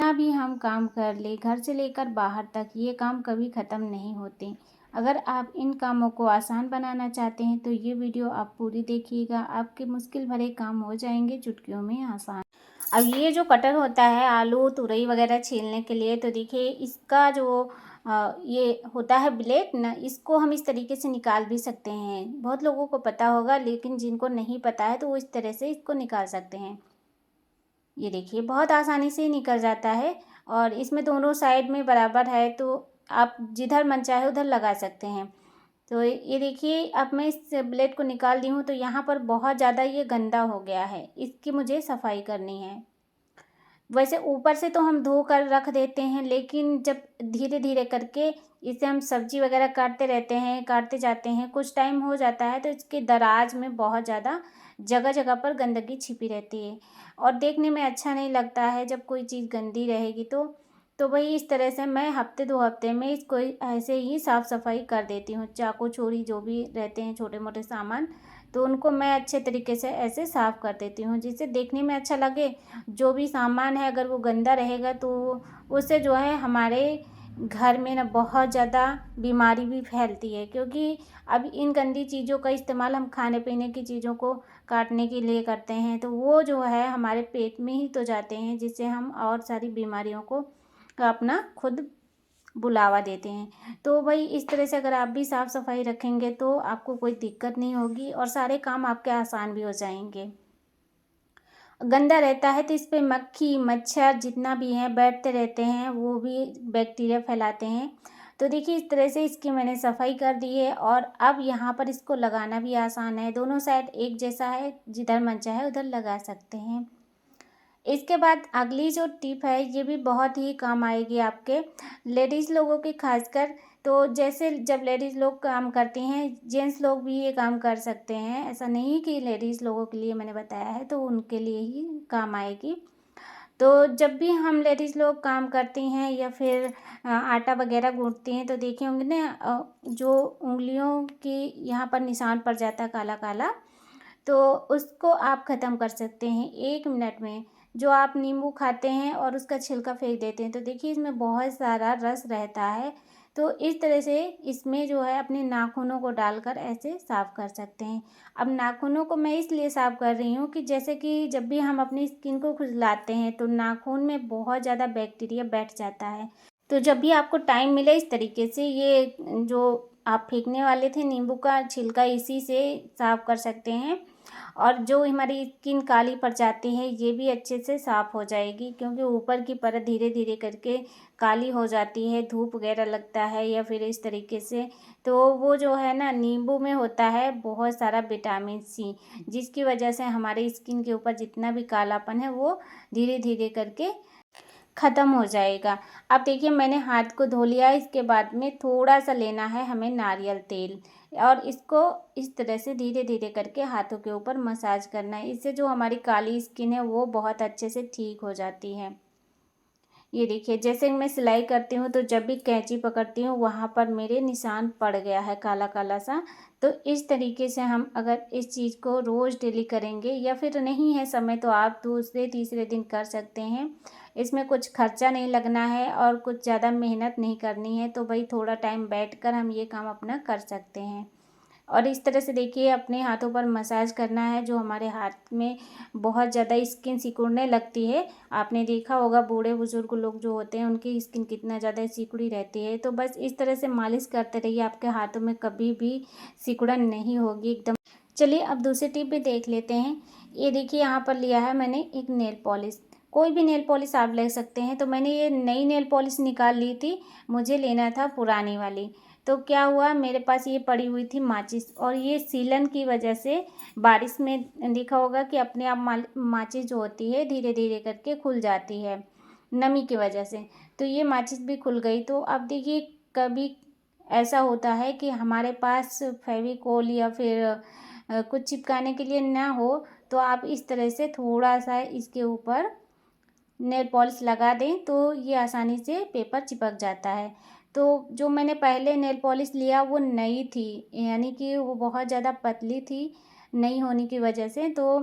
कितना भी हम काम कर ले, घर से लेकर बाहर तक, ये काम कभी ख़त्म नहीं होते। अगर आप इन कामों को आसान बनाना चाहते हैं तो ये वीडियो आप पूरी देखिएगा। आपके मुश्किल भरे काम हो जाएंगे चुटकियों में आसान। अब ये जो कटर होता है आलू तुरई वगैरह छीलने के लिए, तो देखिए इसका जो ये होता है ब्लेड ना, इसको हम इस तरीके से निकाल भी सकते हैं। बहुत लोगों को पता होगा, लेकिन जिनको नहीं पता है तो वो इस तरह से इसको निकाल सकते हैं। ये देखिए बहुत आसानी से निकल जाता है और इसमें दोनों साइड में बराबर है, तो आप जिधर मन चाहे उधर लगा सकते हैं। तो ये देखिए अब मैं इस ब्लेड को निकाल दी हूँ, तो यहाँ पर बहुत ज़्यादा ये गंदा हो गया है, इसकी मुझे सफाई करनी है। वैसे ऊपर से तो हम धो कर रख देते हैं, लेकिन जब धीरे धीरे करके इसे हम सब्जी वगैरह काटते रहते हैं, काटते जाते हैं, कुछ टाइम हो जाता है तो इसके दराज में बहुत ज़्यादा जगह जगह पर गंदगी छिपी रहती है और देखने में अच्छा नहीं लगता है जब कोई चीज़ गंदी रहेगी। तो वही इस तरह से मैं हफ्ते 2 हफ्ते में इसको ऐसे ही साफ़ सफाई कर देती हूँ। चाकू छुरी जो भी रहते हैं छोटे मोटे सामान, तो उनको मैं अच्छे तरीके से ऐसे साफ़ कर देती हूँ जिससे देखने में अच्छा लगे। जो भी सामान है अगर वो गंदा रहेगा तो उससे जो है हमारे घर में ना बहुत ज़्यादा बीमारी भी फैलती है, क्योंकि अब इन गंदी चीज़ों का इस्तेमाल हम खाने पीने की चीज़ों को काटने के लिए करते हैं, तो वो जो है हमारे पेट में ही तो जाते हैं, जिससे हम और सारी बीमारियों को अपना खुद बुलावा देते हैं। तो भाई इस तरह से अगर आप भी साफ़ सफाई रखेंगे तो आपको कोई दिक्कत नहीं होगी और सारे काम आपके आसान भी हो जाएंगे। गंदा रहता है तो इस पे मक्खी मच्छर जितना भी है बैठते रहते हैं, वो भी बैक्टीरिया फैलाते हैं। तो देखिए इस तरह से इसकी मैंने सफाई कर दी है और अब यहाँ पर इसको लगाना भी आसान है। दोनों साइड एक जैसा है, जिधर मन चाहे उधर लगा सकते हैं। इसके बाद अगली जो टिप है ये भी बहुत ही काम आएगी आपके लेडीज़ लोगों की खासकर। तो जैसे जब लेडीज़ लोग काम करती हैं, जेंट्स लोग भी ये काम कर सकते हैं। ऐसा नहीं कि लेडीज़ लोगों के लिए मैंने बताया है, तो उनके लिए ही काम आएगी। तो जब भी हम लेडीज़ लोग काम करती हैं या फिर आटा वगैरह गूँथती हैं, तो देखे होंगे ना जो उँगलियों की यहाँ पर निशान पड़ जाता है काला काला, तो उसको आप ख़त्म कर सकते हैं 1 मिनट में। जो आप नींबू खाते हैं और उसका छिलका फेंक देते हैं, तो देखिए इसमें बहुत सारा रस रहता है। तो इस तरह से इसमें जो है अपने नाखूनों को डालकर ऐसे साफ़ कर सकते हैं। अब नाखूनों को मैं इसलिए साफ़ कर रही हूँ कि जैसे कि जब भी हम अपनी स्किन को खुजलाते हैं तो नाखून में बहुत ज़्यादा बैक्टीरिया बैठ जाता है। तो जब भी आपको टाइम मिले इस तरीके से ये जो आप फेंकने वाले थे नींबू का छिलका, इसी से साफ़ कर सकते हैं। और जो हमारी स्किन काली पड़ जाती है ये भी अच्छे से साफ़ हो जाएगी, क्योंकि ऊपर की परत धीरे धीरे करके काली हो जाती है, धूप वगैरह लगता है या फिर इस तरीके से। तो वो जो है ना नींबू में होता है बहुत सारा विटामिन सी, जिसकी वजह से हमारे स्किन के ऊपर जितना भी कालापन है वो धीरे धीरे करके ख़त्म हो जाएगा। अब देखिए मैंने हाथ को धो लिया, इसके बाद में थोड़ा-सा लेना है हमें नारियल तेल और इसको इस तरह से धीरे-धीरे करके हाथों के ऊपर मसाज करना है। इससे जो हमारी काली स्किन है वो बहुत अच्छे से ठीक हो जाती है। ये देखिए जैसे मैं सिलाई करती हूँ तो जब भी कैंची पकड़ती हूँ वहाँ पर मेरे निशान पड़ गया है काला काला सा। तो इस तरीके से हम अगर इस चीज़ को रोज़ डेली करेंगे या फिर नहीं है समय तो आप दूसरे तीसरे दिन कर सकते हैं। इसमें कुछ खर्चा नहीं लगना है और कुछ ज़्यादा मेहनत नहीं करनी है, तो भाई थोड़ा टाइम बैठकर हम ये काम अपना कर सकते हैं। और इस तरह से देखिए अपने हाथों पर मसाज करना है। जो हमारे हाथ में बहुत ज़्यादा स्किन सिकुड़ने लगती है, आपने देखा होगा बूढ़े बुजुर्ग लोग जो होते हैं उनकी स्किन कितना ज़्यादा सिकुड़ी रहती है, तो बस इस तरह से मालिश करते रहिए, आपके हाथों में कभी भी सिकुड़न नहीं होगी एकदम। चलिए अब दूसरी टिप भी देख लेते हैं। ये देखिए यहाँ पर लिया है मैंने एक नेल पॉलिश, कोई भी नेल पॉलिश आप ले सकते हैं। तो मैंने ये नई नेल पॉलिश निकाल ली थी, मुझे लेना था पुरानी वाली। तो क्या हुआ, मेरे पास ये पड़ी हुई थी माचिस और ये सीलन की वजह से बारिश में देखा होगा कि अपने आप माचिस जो होती है धीरे धीरे करके खुल जाती है नमी की वजह से। तो ये माचिस भी खुल गई। तो अब देखिए कभी ऐसा होता है कि हमारे पास फेविकोल या फिर कुछ चिपकाने के लिए ना हो, तो आप इस तरह से थोड़ा सा इसके ऊपर नेल पॉलिश लगा दें तो ये आसानी से पेपर चिपक जाता है। तो जो मैंने पहले नेल पॉलिश लिया वो नई थी, यानी कि वो बहुत ज़्यादा पतली थी नई होने की वजह से। तो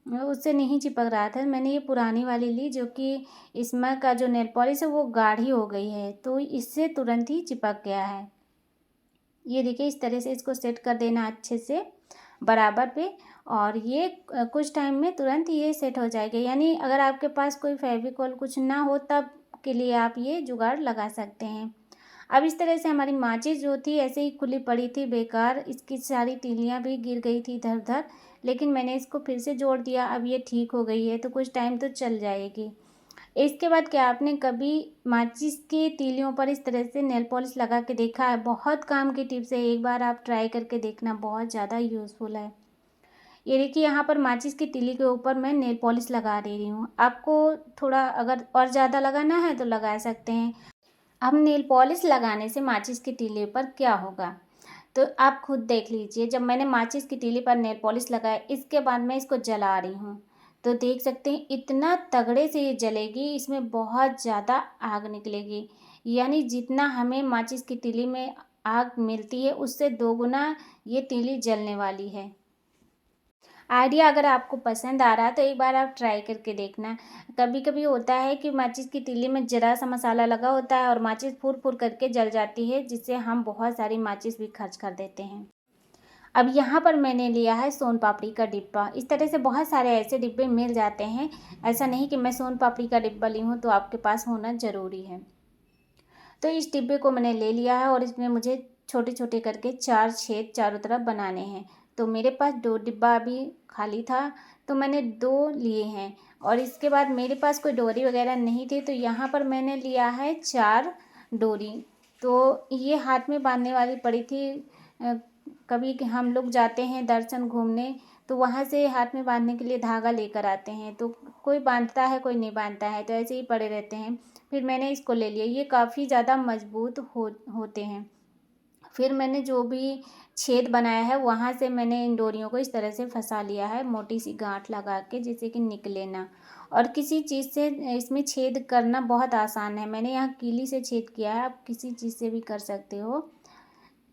उससे नहीं चिपक रहा था। मैंने ये पुरानी वाली ली जो कि इसमें का जो नेल पॉलिश है वो गाढ़ी हो गई है, तो इससे तुरंत ही चिपक गया है। ये देखिए इस तरह से इसको सेट कर देना अच्छे से बराबर पे, और ये कुछ टाइम में तुरंत ये सेट हो जाएगा। यानी अगर आपके पास कोई फेविकोल कुछ ना हो तब के लिए आप ये जुगाड़ लगा सकते हैं। अब इस तरह से हमारी माचिस जो थी ऐसे ही खुली पड़ी थी बेकार, इसकी सारी तीलियां भी गिर गई थी इधर उधर, लेकिन मैंने इसको फिर से जोड़ दिया। अब ये ठीक हो गई है तो कुछ टाइम तो चल जाएगी। इसके बाद क्या आपने कभी माचिस के तीलियों पर इस तरह से नेल पॉलिश लगा के देखा है? बहुत काम की टिप्स है, एक बार आप ट्राई करके देखना, बहुत ज़्यादा यूज़फुल है। ये देखिए यहाँ पर माचिस की तीली के ऊपर मैं नेल पॉलिश लगा दे रही हूँ। आपको थोड़ा अगर और ज़्यादा लगाना है तो लगा सकते हैं। अब नेल पॉलिश लगाने से माचिस की तीली पर क्या होगा, तो आप खुद देख लीजिए। जब मैंने माचिस की तीली पर नेल पॉलिश लगाया, इसके बाद मैं इसको जला रही हूँ, तो देख सकते हैं इतना तगड़े से ये जलेगी, इसमें बहुत ज़्यादा आग निकलेगी। यानी जितना हमें माचिस की तीली में आग मिलती है उससे दोगुना ये तीली जलने वाली है। आइडिया अगर आपको पसंद आ रहा है तो एक बार आप ट्राई करके देखना। कभी कभी होता है कि माचिस की तीली में ज़रा सा मसाला लगा होता है और माचिस फुर फुर करके जल जाती है, जिससे हम बहुत सारी माचिस भी खर्च कर देते हैं। अब यहाँ पर मैंने लिया है सोन पापड़ी का डिब्बा। इस तरह से बहुत सारे ऐसे डिब्बे मिल जाते हैं। ऐसा नहीं कि मैं सोन पापड़ी का डिब्बा ली हूँ तो आपके पास होना ज़रूरी है। तो इस डिब्बे को मैंने ले लिया है और इसमें मुझे छोटे छोटे करके 4 छेद चारों तरफ बनाने हैं। तो मेरे पास 2 डिब्बा अभी खाली था तो मैंने 2 लिए हैं, और इसके बाद मेरे पास कोई डोरी वगैरह नहीं थी तो यहाँ पर मैंने लिया है 4 डोरी। तो ये हाथ में बांधने वाली पड़ी थी। कभी हम लोग जाते हैं दर्शन घूमने तो वहाँ से हाथ में बांधने के लिए धागा लेकर आते हैं, तो कोई बांधता है कोई नहीं बांधता है, तो ऐसे ही पड़े रहते हैं। फिर मैंने इसको ले लिया, ये काफ़ी ज़्यादा मजबूत होते हैं। फिर मैंने जो भी छेद बनाया है वहाँ से मैंने इन डोरियों को इस तरह से फंसा लिया है, मोटी सी गांठ लगा के, जिससे कि निकले ना। और किसी चीज़ से इसमें छेद करना बहुत आसान है। मैंने यहाँ कीली से छेद किया है, आप किसी चीज़ से भी कर सकते हो,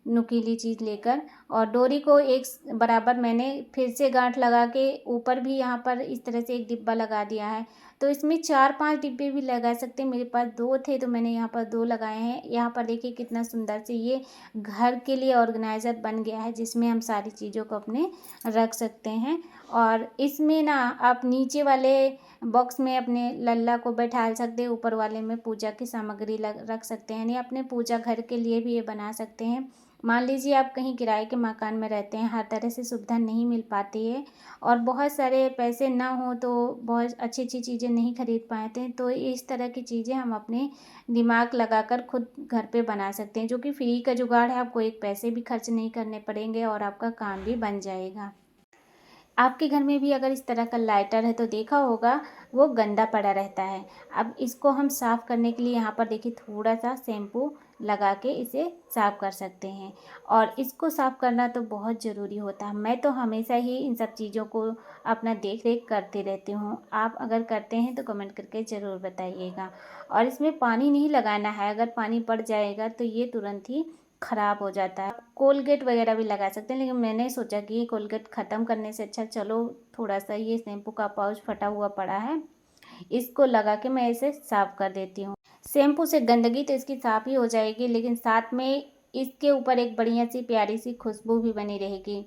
नुकीली चीज़ लेकर। और डोरी को एक बराबर मैंने फिर से गांठ लगा के ऊपर भी यहाँ पर इस तरह से एक डिब्बा लगा दिया है। तो इसमें 4-5 डिब्बे भी लगा सकते हैं। मेरे पास 2 थे तो मैंने यहाँ पर 2 लगाए हैं। यहाँ पर देखिए कितना सुंदर से ये घर के लिए ऑर्गेनाइज़र बन गया है, जिसमें हम सारी चीज़ों को अपने रख सकते हैं। और इसमें ना आप नीचे वाले बॉक्स में अपने लल्ला को बैठा सकते हैं, ऊपर वाले में पूजा की सामग्री रख सकते हैं। यानी अपने पूजा घर के लिए भी ये बना सकते हैं। मान लीजिए आप कहीं किराए के मकान में रहते हैं, हर तरह से सुविधा नहीं मिल पाती है और बहुत सारे पैसे ना हो तो बहुत अच्छी अच्छी चीज़ें नहीं खरीद पाते हैं, तो इस तरह की चीज़ें हम अपने दिमाग लगाकर खुद घर पे बना सकते हैं, जो कि फ्री का जुगाड़ है। आपको एक पैसे भी खर्च नहीं करने पड़ेंगे और आपका काम भी बन जाएगा। आपके घर में भी अगर इस तरह का लाइटर है तो देखा होगा वो गंदा पड़ा रहता है। अब इसको हम साफ़ करने के लिए यहाँ पर देखिए थोड़ा सा शैम्पू लगा के इसे साफ़ कर सकते हैं, और इसको साफ़ करना तो बहुत ज़रूरी होता है। मैं तो हमेशा ही इन सब चीज़ों को अपना देख रेख करती रहती हूँ। आप अगर करते हैं तो कमेंट करके ज़रूर बताइएगा। और इसमें पानी नहीं लगाना है, अगर पानी पड़ जाएगा तो ये तुरंत ही ख़राब हो जाता है। कोलगेट वगैरह भी लगा सकते हैं, लेकिन मैंने सोचा कि ये कोलगेट ख़त्म करने से अच्छा चलो थोड़ा सा ये शैम्पू का पाउच फटा हुआ पड़ा है, इसको लगा के मैं इसे साफ़ कर देती हूँ। शैम्पू से गंदगी तो इसकी साफ़ ही हो जाएगी, लेकिन साथ में इसके ऊपर एक बढ़िया सी प्यारी सी खुशबू भी बनी रहेगी।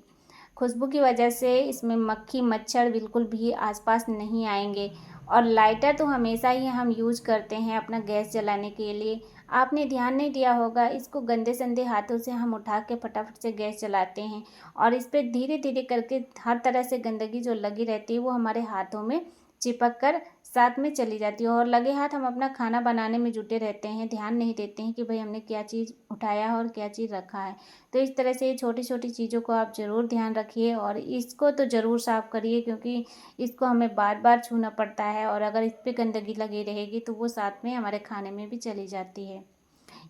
खुशबू की वजह से इसमें मक्खी मच्छर बिल्कुल भी आसपास नहीं आएंगे। और लाइटर तो हमेशा ही हम यूज करते हैं अपना गैस जलाने के लिए। आपने ध्यान नहीं दिया होगा, इसको गंदे संदे हाथों से हम उठा के फटाफट से गैस जलाते हैं और इस पर धीरे धीरे करके हर तरह से गंदगी जो लगी रहती है वो हमारे हाथों में चिपक कर साथ में चली जाती है, और लगे हाथ हम अपना खाना बनाने में जुटे रहते हैं, ध्यान नहीं देते हैं कि भाई हमने क्या चीज़ उठाया है और क्या चीज़ रखा है। तो इस तरह से छोटी छोटी चीज़ों को आप ज़रूर ध्यान रखिए और इसको तो ज़रूर साफ़ करिए, क्योंकि इसको हमें बार बार छूना पड़ता है और अगर इस पर गंदगी लगी रहेगी तो वो साथ में हमारे खाने में भी चली जाती है।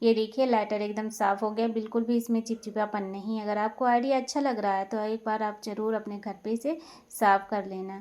ये देखिए लाइटर एकदम साफ़ हो गया, बिल्कुल भी इसमें चिपचिपापन नहीं। अगर आपको आइडिया अच्छा लग रहा है तो एक बार आप ज़रूर अपने घर पे इसे साफ़ कर लेना।